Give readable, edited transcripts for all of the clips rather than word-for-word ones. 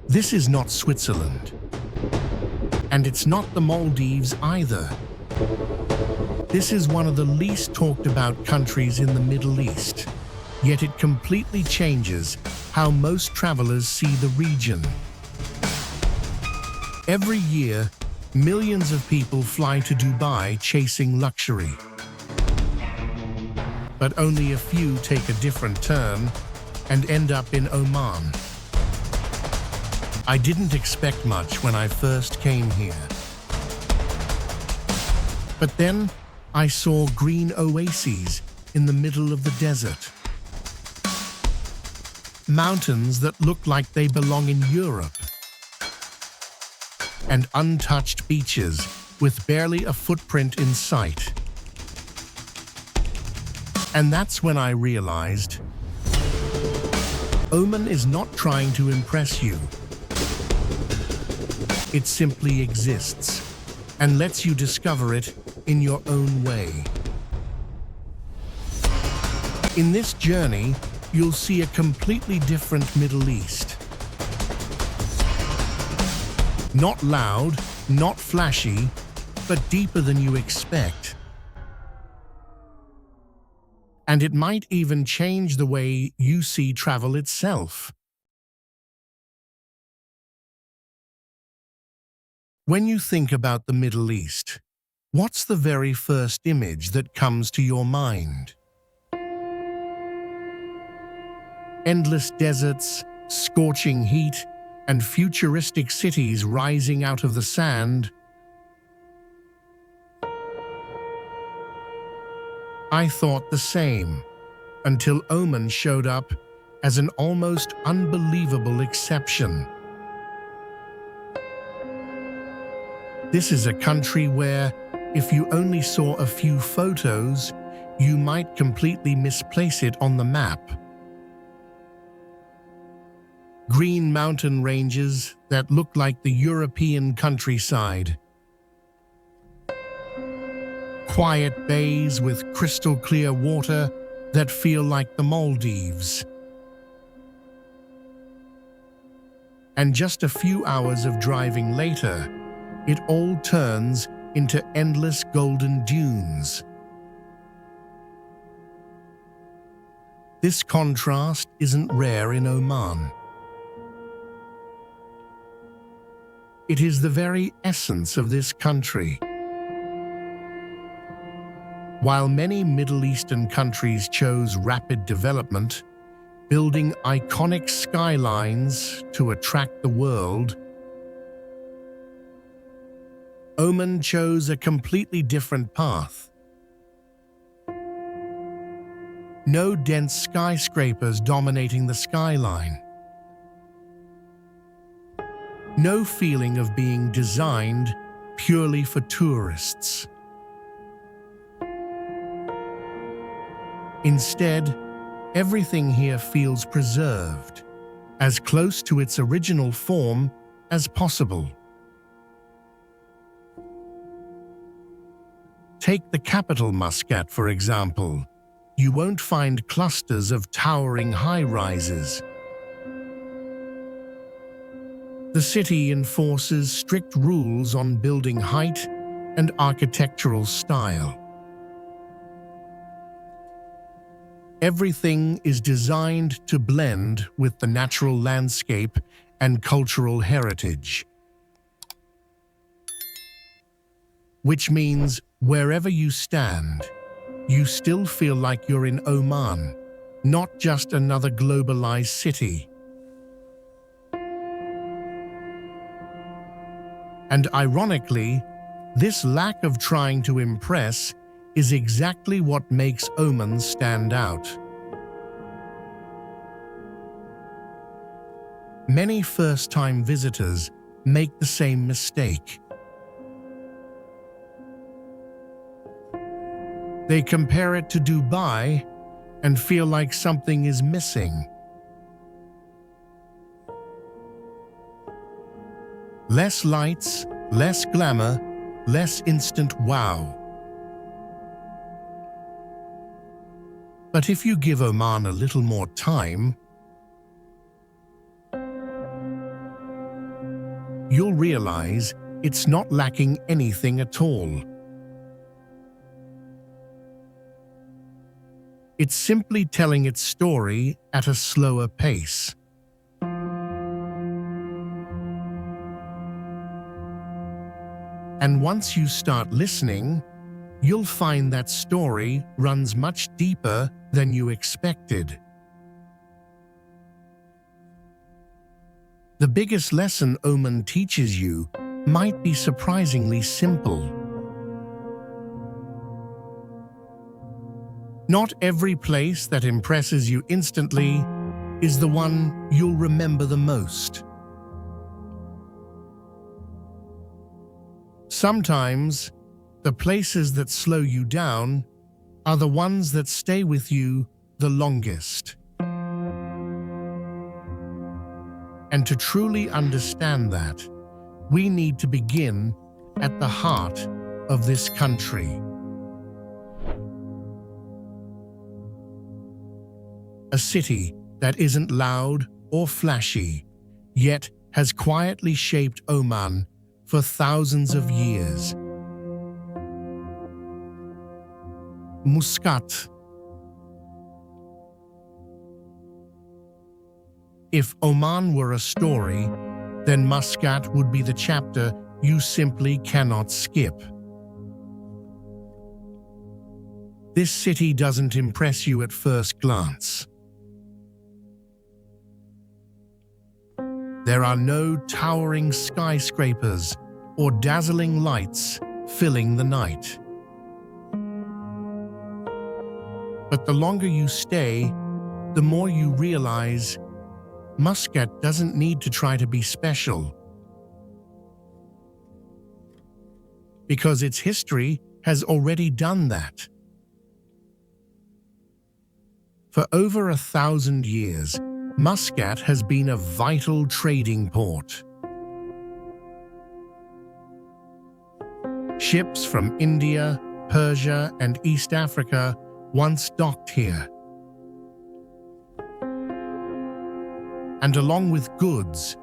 This is not Switzerland. And it's not the Maldives either. This is one of the least talked about countries in the Middle East, yet it completely changes how most travelers see the region. Every year, millions of people fly to Dubai chasing luxury. But only a few take a different turn and end up in Oman. I didn't expect much when I first came here. But then I saw green oases in the middle of the desert. Mountains that look like they belong in Europe. And untouched beaches with barely a footprint in sight. And that's when I realized Oman is not trying to impress you. It simply exists and lets you discover it in your own way. In this journey, you'll see a completely different Middle East. Not loud, not flashy, but deeper than you expect. And it might even change the way you see travel itself. When you think about the Middle East, what's the very first image that comes to your mind? Endless deserts, scorching heat, and futuristic cities rising out of the sand. I thought the same, until Oman showed up as an almost unbelievable exception. This is a country where, if you only saw a few photos, you might completely misplace it on the map. Green mountain ranges that look like the European countryside. Quiet bays with crystal clear water that feel like the Maldives. And just a few hours of driving later, it all turns into endless golden dunes. This contrast isn't rare in Oman. It is the very essence of this country. While many Middle Eastern countries chose rapid development, building iconic skylines to attract the world, Oman chose a completely different path. No dense skyscrapers dominating the skyline. No feeling of being designed purely for tourists. Instead, everything here feels preserved, as close to its original form as possible. Take the capital Muscat, for example. You won't find clusters of towering high-rises. The city enforces strict rules on building height and architectural style. Everything is designed to blend with the natural landscape and cultural heritage. Which means wherever you stand, you still feel like you're in Oman, not just another globalized city. And ironically, this lack of trying to impress is exactly what makes Oman stand out. Many first-time visitors make the same mistake. They compare it to Dubai and feel like something is missing. Less lights, less glamour, less instant wow. But if you give Oman a little more time, you'll realize it's not lacking anything at all. It's simply telling its story at a slower pace. And once you start listening, you'll find that story runs much deeper than you expected. The biggest lesson Oman teaches you might be surprisingly simple. Not every place that impresses you instantly is the one you'll remember the most. Sometimes, the places that slow you down are the ones that stay with you the longest. And to truly understand that, we need to begin at the heart of this country. A city that isn't loud or flashy, yet has quietly shaped Oman for thousands of years. Muscat. If Oman were a story, then Muscat would be the chapter you simply cannot skip. This city doesn't impress you at first glance. There are no towering skyscrapers or dazzling lights filling the night. But the longer you stay, the more you realize Muscat doesn't need to try to be special, because its history has already done that. For over 1,000 years, Muscat has been a vital trading port. Ships from India, Persia, and East Africa once docked here. And along with goods,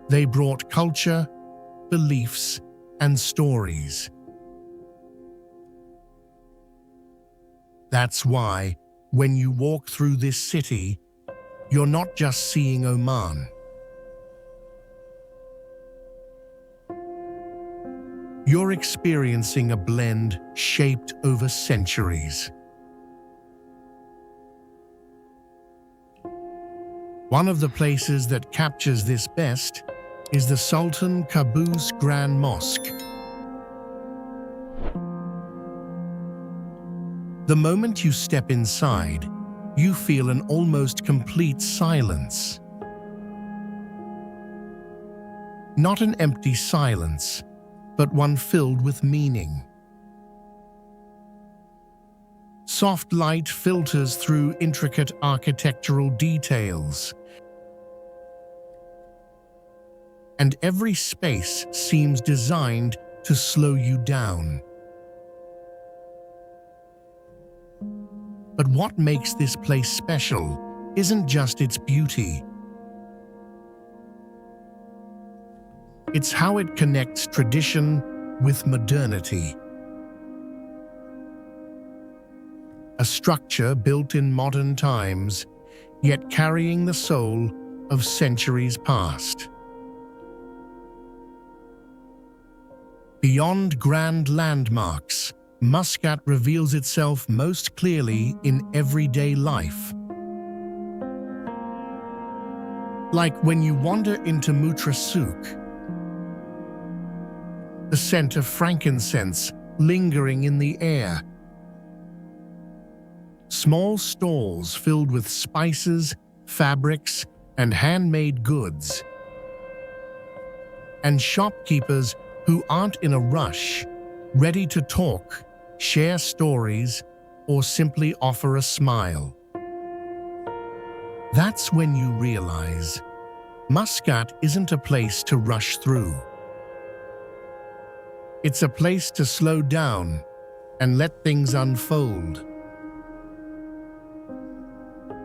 they brought culture, beliefs, and stories. That's why, when you walk through this city, you're not just seeing Oman. You're experiencing a blend shaped over centuries. One of the places that captures this best is the Sultan Qaboos Grand Mosque. The moment you step inside, you feel an almost complete silence. Not an empty silence, but one filled with meaning. Soft light filters through intricate architectural details, and every space seems designed to slow you down. But what makes this place special isn't just its beauty. It's how it connects tradition with modernity. A structure built in modern times, yet carrying the soul of centuries past. Beyond grand landmarks, Muscat reveals itself most clearly in everyday life. Like when you wander into Mutra Souk, the scent of frankincense lingering in the air. Small stalls filled with spices, fabrics, and handmade goods. And shopkeepers who aren't in a rush, ready to talk, share stories, or simply offer a smile. That's when you realize Muscat isn't a place to rush through. It's a place to slow down and let things unfold.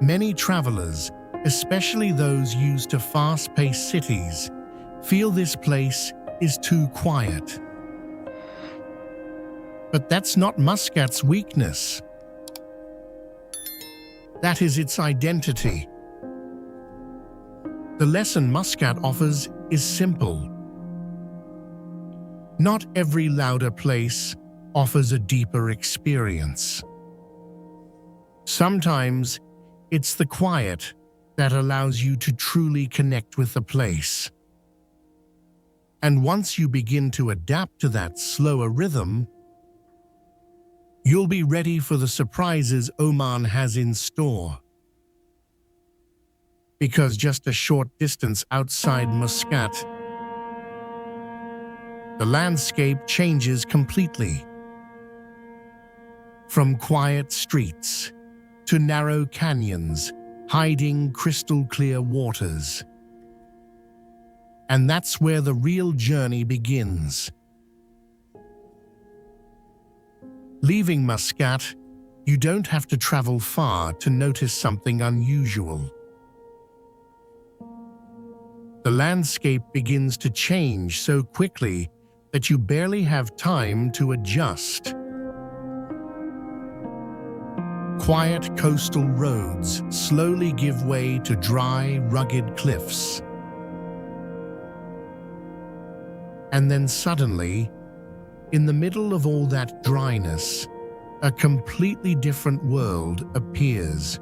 Many travelers, especially those used to fast-paced cities, feel this place is too quiet. But that's not Muscat's weakness. That is its identity. The lesson Muscat offers is simple. Not every louder place offers a deeper experience. Sometimes it's the quiet that allows you to truly connect with the place. And once you begin to adapt to that slower rhythm, you'll be ready for the surprises Oman has in store. Because just a short distance outside Muscat, the landscape changes completely. From quiet streets to narrow canyons hiding crystal-clear waters. And that's where the real journey begins. Leaving Muscat, you don't have to travel far to notice something unusual. The landscape begins to change so quickly that you barely have time to adjust. Quiet coastal roads slowly give way to dry, rugged cliffs. And then suddenly, in the middle of all that dryness, a completely different world appears.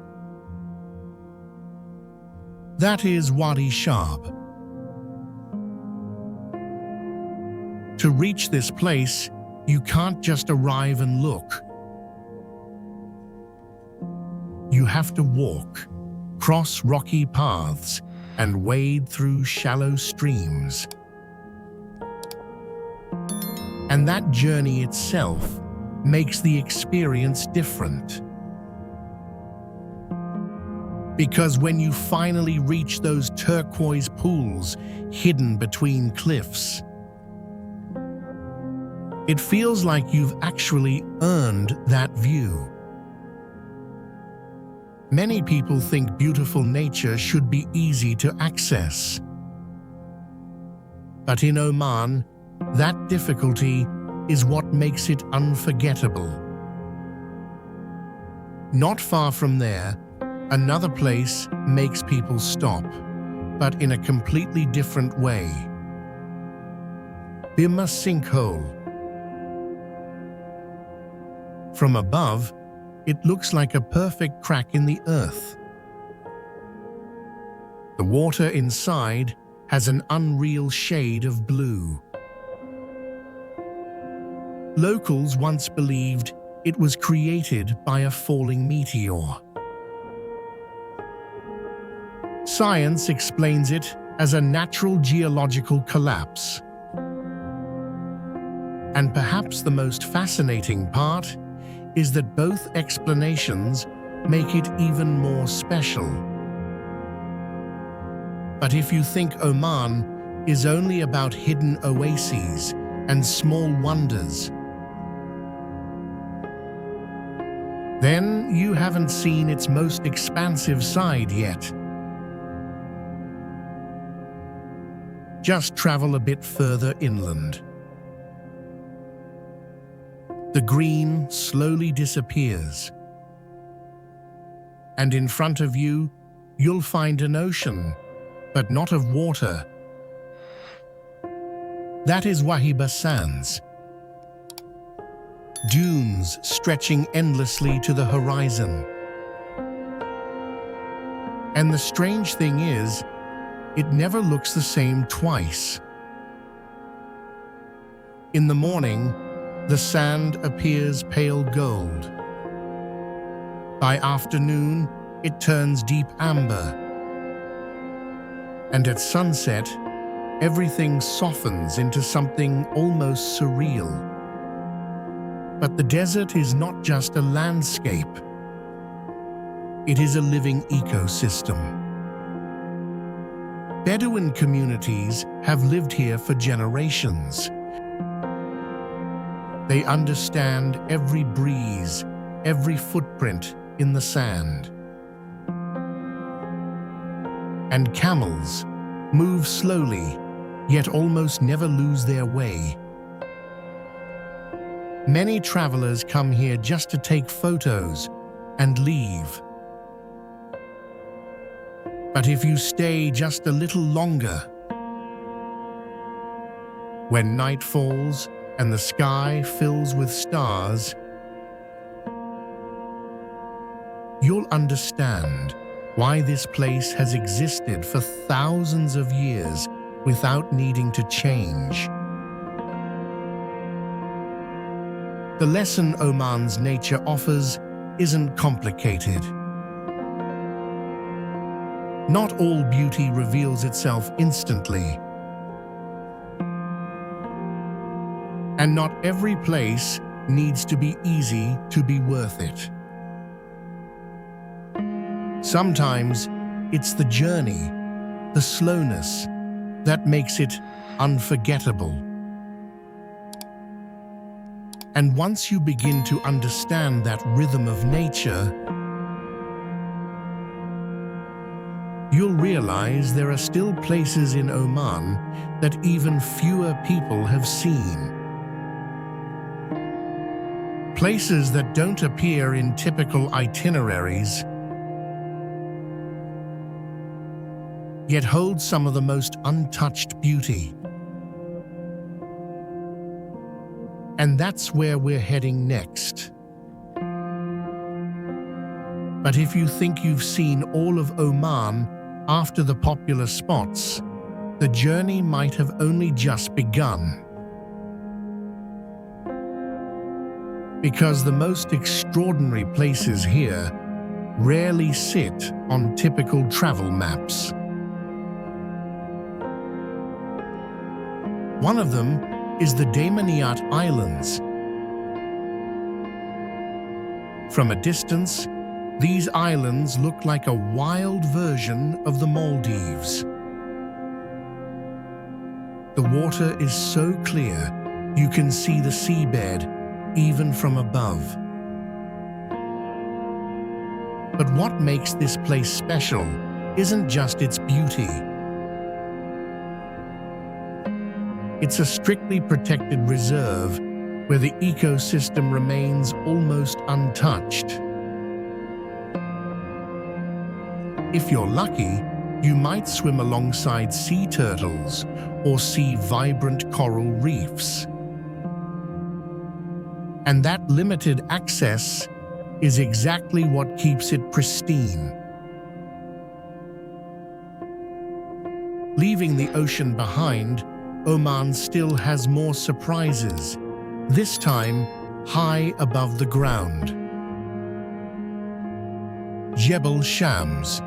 That is Wadi Shab. To reach this place, you can't just arrive and look. You have to walk, cross rocky paths, and wade through shallow streams. And that journey itself makes the experience different. Because when you finally reach those turquoise pools hidden between cliffs, it feels like you've actually earned that view. Many people think beautiful nature should be easy to access. But in Oman, that difficulty is what makes it unforgettable. Not far from there, another place makes people stop, but in a completely different way. Bima Sinkhole. From above, it looks like a perfect crack in the earth. The water inside has an unreal shade of blue. Locals once believed it was created by a falling meteor. Science explains it as a natural geological collapse. And perhaps the most fascinating part is that both explanations make it even more special. But if you think Oman is only about hidden oases and small wonders, then you haven't seen its most expansive side yet. Just travel a bit further inland. The green slowly disappears. And in front of you, you'll find an ocean, but not of water. That is Wahiba Sands. Dunes stretching endlessly to the horizon. And the strange thing is, it never looks the same twice. In the morning, the sand appears pale gold. By afternoon, it turns deep amber. And at sunset, everything softens into something almost surreal. But the desert is not just a landscape. It is a living ecosystem. Bedouin communities have lived here for generations. They understand every breeze, every footprint in the sand. And camels move slowly, yet almost never lose their way. Many travelers come here just to take photos and leave. But if you stay just a little longer, when night falls and the sky fills with stars, you'll understand why this place has existed for thousands of years without needing to change. The lesson Oman's nature offers isn't complicated. Not all beauty reveals itself instantly. And not every place needs to be easy to be worth it. Sometimes it's the journey, the slowness, that makes it unforgettable. And once you begin to understand that rhythm of nature, you'll realize there are still places in Oman that even fewer people have seen. Places that don't appear in typical itineraries, yet hold some of the most untouched beauty. And that's where we're heading next. But if you think you've seen all of Oman after the popular spots, the journey might have only just begun. Because the most extraordinary places here rarely sit on typical travel maps. One of them is the Defies Islands. From a distance, these islands look like a wild version of the Maldives. The water is so clear, you can see the seabed even from above. But what makes this place special isn't just its beauty. It's a strictly protected reserve where the ecosystem remains almost untouched. If you're lucky, you might swim alongside sea turtles or see vibrant coral reefs. And that limited access is exactly what keeps it pristine. Leaving the ocean behind, Oman still has more surprises, this time high above the ground. Jebel Shams.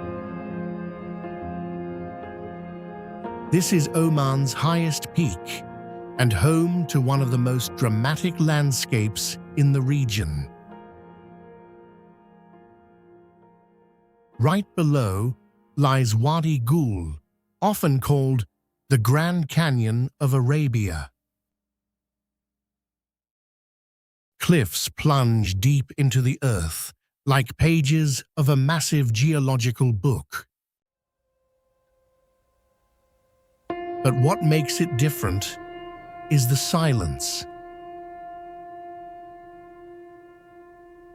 This is Oman's highest peak and home to one of the most dramatic landscapes in the region. Right below lies Wadi Ghul, often called the Grand Canyon of Arabia. Cliffs plunge deep into the earth, like pages of a massive geological book. But what makes it different is the silence.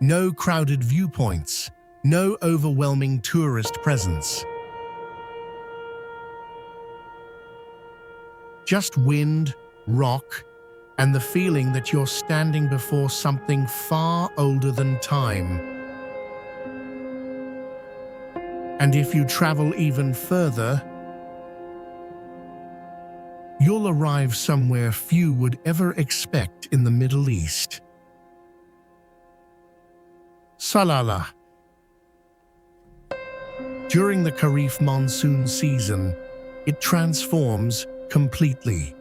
No crowded viewpoints, no overwhelming tourist presence. Just wind, rock, and the feeling that you're standing before something far older than time. And if you travel even further, you'll arrive somewhere few would ever expect in the Middle East. Salalah. During the Kharif monsoon season, it transforms completely.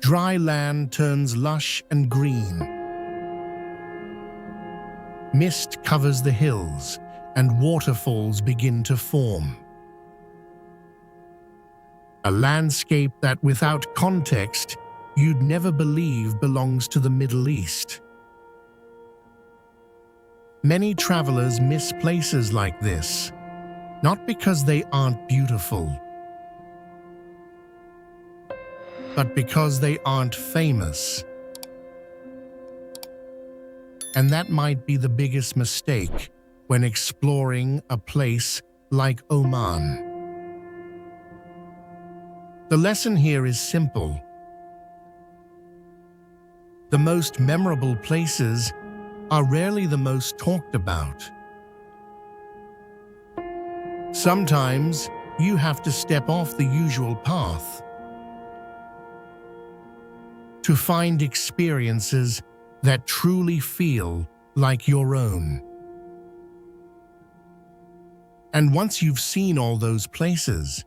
Dry land turns lush and green. Mist covers the hills, and waterfalls begin to form. A landscape that, without context, you'd never believe belongs to the Middle East. Many travelers miss places like this, not because they aren't beautiful, but because they aren't famous. And that might be the biggest mistake when exploring a place like Oman. The lesson here is simple. The most memorable places are rarely the most talked about. Sometimes you have to step off the usual path to find experiences that truly feel like your own. And once you've seen all those places,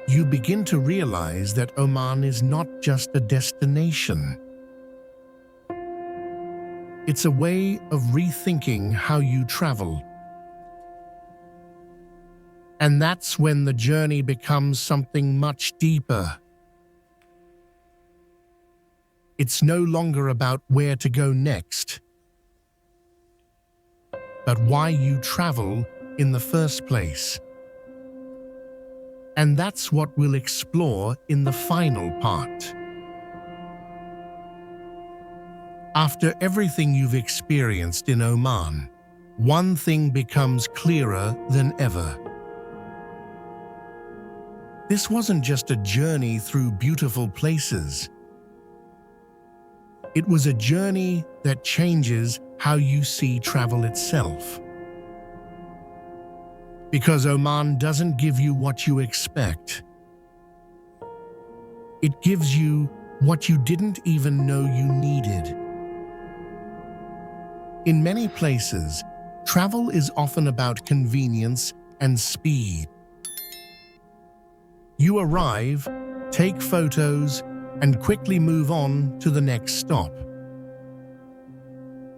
you begin to realize that Oman is not just a destination. It's a way of rethinking how you travel. And that's when the journey becomes something much deeper. It's no longer about where to go next, but why you travel in the first place. And that's what we'll explore in the final part. After everything you've experienced in Oman, one thing becomes clearer than ever. This wasn't just a journey through beautiful places. It was a journey that changes how you see travel itself. Because Oman doesn't give you what you expect. It gives you what you didn't even know you needed. In many places, travel is often about convenience and speed. You arrive, take photos, and quickly move on to the next stop.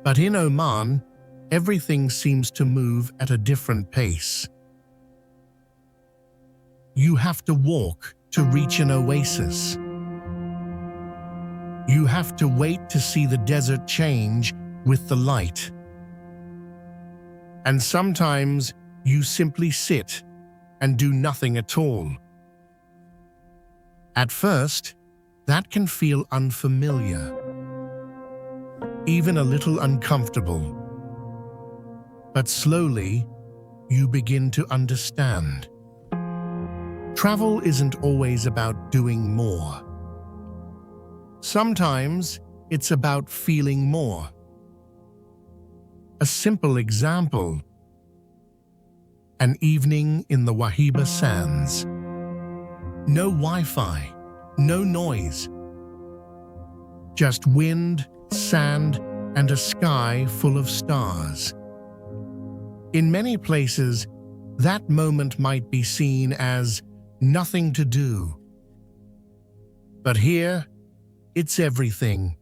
But in Oman, everything seems to move at a different pace. You have to walk to reach an oasis. You have to wait to see the desert change with the light. And sometimes you simply sit and do nothing at all. At first, that can feel unfamiliar, even a little uncomfortable. But slowly, you begin to understand. Travel isn't always about doing more. Sometimes it's about feeling more. A simple example: an evening in the Wahiba Sands. No Wi-Fi, no noise. Just wind, sand, and a sky full of stars. In many places, that moment might be seen as nothing to do. But here, it's everything.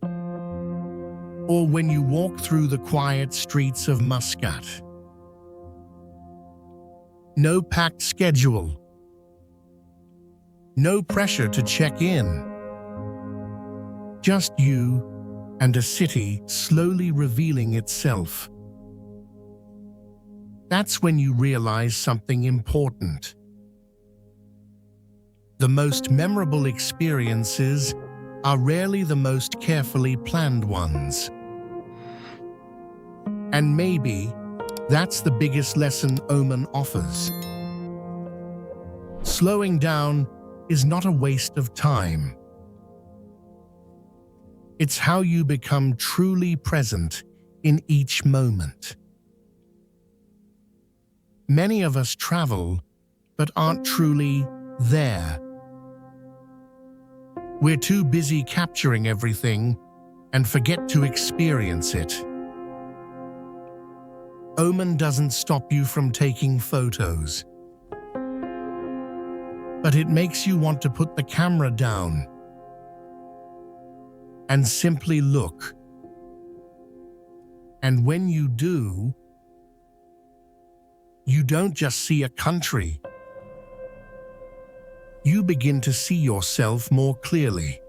Or when you walk through the quiet streets of Muscat. No packed schedule. No pressure to check in. Just you and a city slowly revealing itself. That's when you realize something important. The most memorable experiences are rarely the most carefully planned ones. And maybe that's the biggest lesson Oman offers. Slowing down is not a waste of time. It's how you become truly present in each moment. Many of us travel, but aren't truly there. We're too busy capturing everything and forget to experience it. Oman doesn't stop you from taking photos, but it makes you want to put the camera down and simply look. And when you do, you don't just see a country. You begin to see yourself more clearly.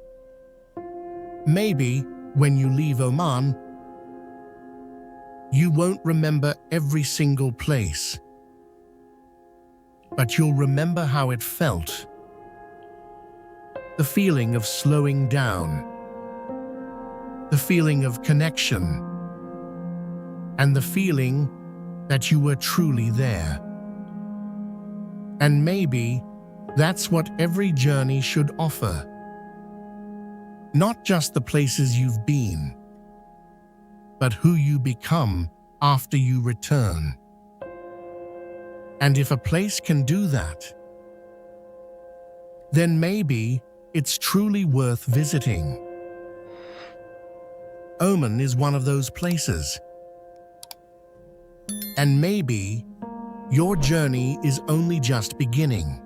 Maybe when you leave Oman, you won't remember every single place, but you'll remember how it felt. The feeling of slowing down, the feeling of connection, and the feeling that you were truly there. And maybe that's what every journey should offer. Not just the places you've been, but who you become after you return. And if a place can do that, then maybe it's truly worth visiting. Oman is one of those places. And maybe your journey is only just beginning.